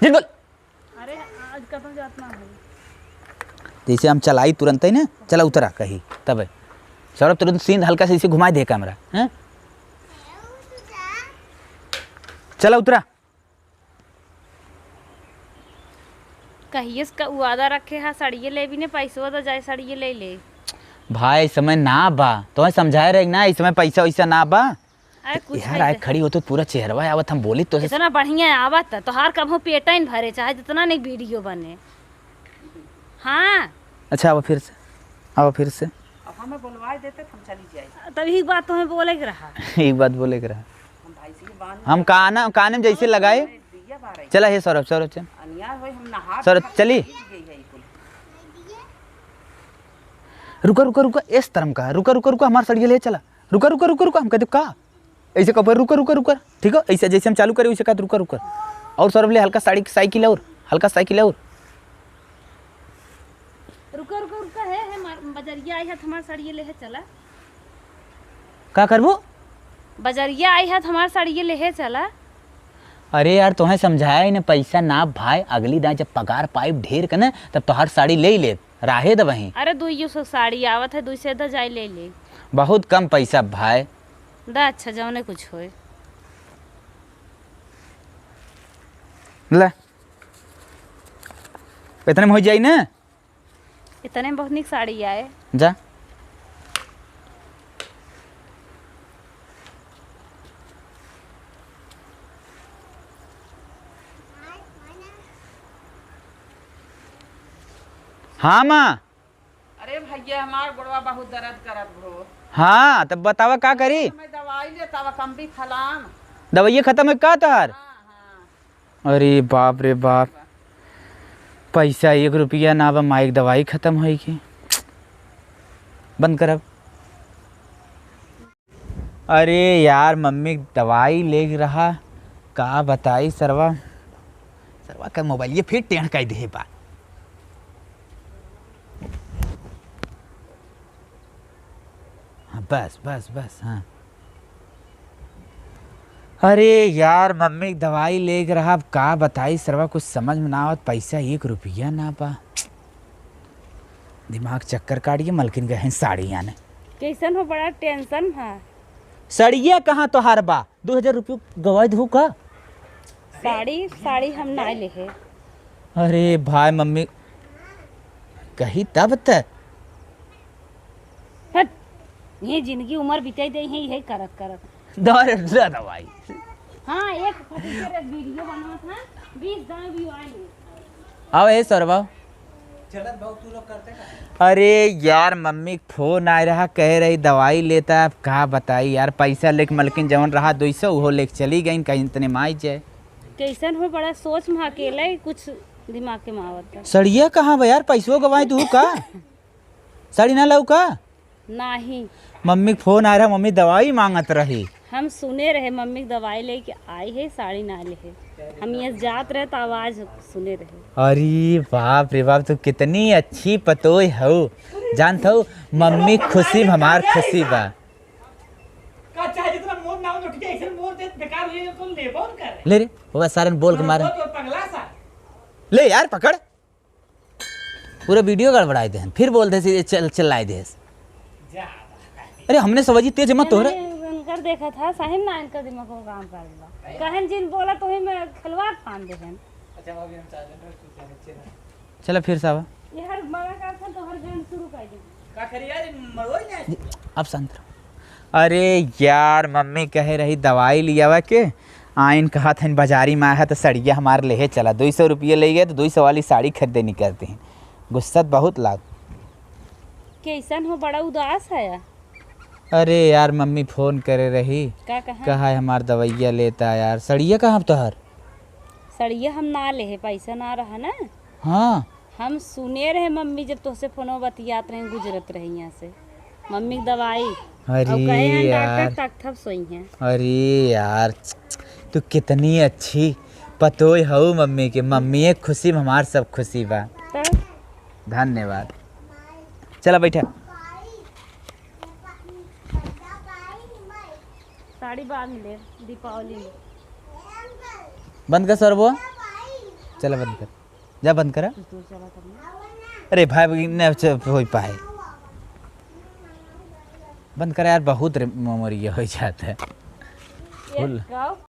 झूठ बोल। अरे आज कहाँ जातना है? जैसे हम चलाई तुरंत ही ना, चला उतरा कहीं तब है सौरभ, तुरंत सीन हल्का से इसे घुमा दे कैमरा हैं। चला उतरा। कहिए का वादा रखे हा साड़िये ले भी ने पैसवा तो जाए साड़िये ले ले। भाई इस समय ना बा तो समझाए रहे ना, इस समय पैसा वैसा ना बा। अरे कुछ यार आए खड़ी हो तो पूरा चेहरवा आवत, हम बोली तो इतना बढ़िया आवत तो हार कब हो पेटा इन भरे चाहे जितना नहीं वीडियो बने। हाँ अच्छा आओ फिर से, आओ फिर से। अब हमें बुलवा देते हम चली जाए। तभी बात तुम्हें बोले के रहा। एक बात बोले के रहा, हम भाई से बांध हम काने में जैसे लगाए। दिया बारे चला हे सौरभ, सौरभ चल, अनियार होई हम नहा सौरभ चली। रुका रुका रुका, इस तरम का रुका रुका रुका, हमारा सड़िया ले चला। रुका रुका रुका रुका, हम कहते का ऐसे कब रुका रुका रुका, ठीक है ऐसे जैसे हम चालू करें वैसे कहते रुका रुका। और सौरभ ले हल्का साइकिल और हल्का साइकिल और रुका रुका रुका है बजरिया आई है हमार साड़िये ले है चला। का करबो? बजरिया आई है हमार साड़िये ले है चला। अरे यार तुम्हें समझाया ही ना, पैसा ना भाई, अगली दाई जब पगार पाइप ढेर का ना तब तोहार साड़ी ले ले राहे द वहीं। अरे 200 साड़ी आवत है 200 द जाए ले ले। बहुत कम पैसा भाई दा अच्छा जौने कुछ होए। ले इतने में हो जाई ना, इतने में बहुत निक साड़ी आए। जा हाँ माँ। अरे भैया हमार गोड़वा बहुत दर्द करत भो। हाँ तब बतावा का करी? मैं दवाई लेता वा कम भी खलाम। दवाइया खत्म है का तार? हाँ। अरे बाप रे बाप, पैसा 1 रुपया ना बा, माइक दवाई खत्म होई की। बंद कर अब। अरे यार मम्मी दवाई ले रहा, का बताई सरवा, सरवा का मोबाइल ये फिर टेढ़ कर दे बा। हाँ बस बस बस हाँ। अरे यार मम्मी दवाई ले रहा, अब का बताई सरवा, कुछ समझ में ना आवत, पैसा 1 रुपया ना बा। दिमाग चक्कर काटिए, मलकिन गए हैं साड़ी आने। कैसन हो बड़ा टेंशन है। सड़िया कहाँ तो हार बा, 2000 रुपये गवाई दू का। साड़ी साड़ी हम ना ले है। अरे भाई मम्मी कही तब तक हट ये जिंदगी उम्र बिताई दे है यही करत करत। दवाई। हाँ एक पर्टिकुलर वीडियो बना था 20 व्यू आए। आओ ए सरवा। अरे यार मम्मी फोन आ रहा, कह रही दवाई लेता, अब कहा बताई यार, पैसा लेके मलकिन जवन रहा 200 वो लेके चली गई, कहीं इतने माई जाए। कैसन हो बड़ा सोच में अकेला कुछ दिमाग के मावत। सड़िया कहाँ बा यार, पैसों गवाई तू का साड़ी ना लाऊ का? नहीं मम्मी फोन आ रहा, मम्मी दवाई मांगत रही। हम सुने रहे मम्मी दवाई लेके आई है साड़ी ना ले है, हम ये जात रहे तो आवाज सुने रहे। अरे बाप रे बाप, तू कितनी अच्छी पतोई हो, जानता हो मम्मी खुशी हमार खुशी बा। का चाहे जितना मोर ना हो ठीक है, ऐसे मोर दे बेकार हो तो ले बोल कर। ले रे वो सारन बोल के मारे तो पगला सा ले यार पकड़, पूरा वीडियो गड़बड़ाए दे, फिर बोल दे चल चलाए दे। अरे हमने समझी तेज मत हो रहा। कर देखा था साहिब ना इनका दिमाग को काम कर दिया, कहन जिन बोला तो ही मैं खिलवाड़ फान देहन। अच्छा भाभी हम चार्जर चलो फिर साहब ये हर बड़ा का था तो हर जन शुरू कर दे का खरिया मरोई ना। अब शांत रहो। अरे यार मम्मी कह रही दवाई लिया हुआ के आइन कहा था बाजारी में आया तो सड़िया हमारे ले चला, 200 रुपये ले गए तो 200 वाली साड़ी खरीदे नहीं करते हैं, गुस्सा बहुत लाग। कैसन हो बड़ा उदास है। अरे यार मम्मी फोन करे रही, का कहा है हमार दवाइया लेता यार, सड़िया कहाँ तो हर सड़िया हम ना ले है, पैसा ना रहा ना। हाँ हम सुने रहे मम्मी जब तुझसे फोनो बतियात रहे गुजरत रहे यहाँ से मम्मी दवाई। अरे यार तक थप सोई हैं। अरे यार तू कितनी अच्छी पतोई हो मम्मी के, मम्मी खुशी में हमार सब खुशी बा। धन्यवाद। चला बैठा। साड़ी बाद में ले दीपावली में। बंद कर सर वो चला बंद कर, जा बंद करा। तो चला करना। अरे भाई न हो पाए, बंद करा यार, बहुत मेमोरी हो जाता है। ये गाँव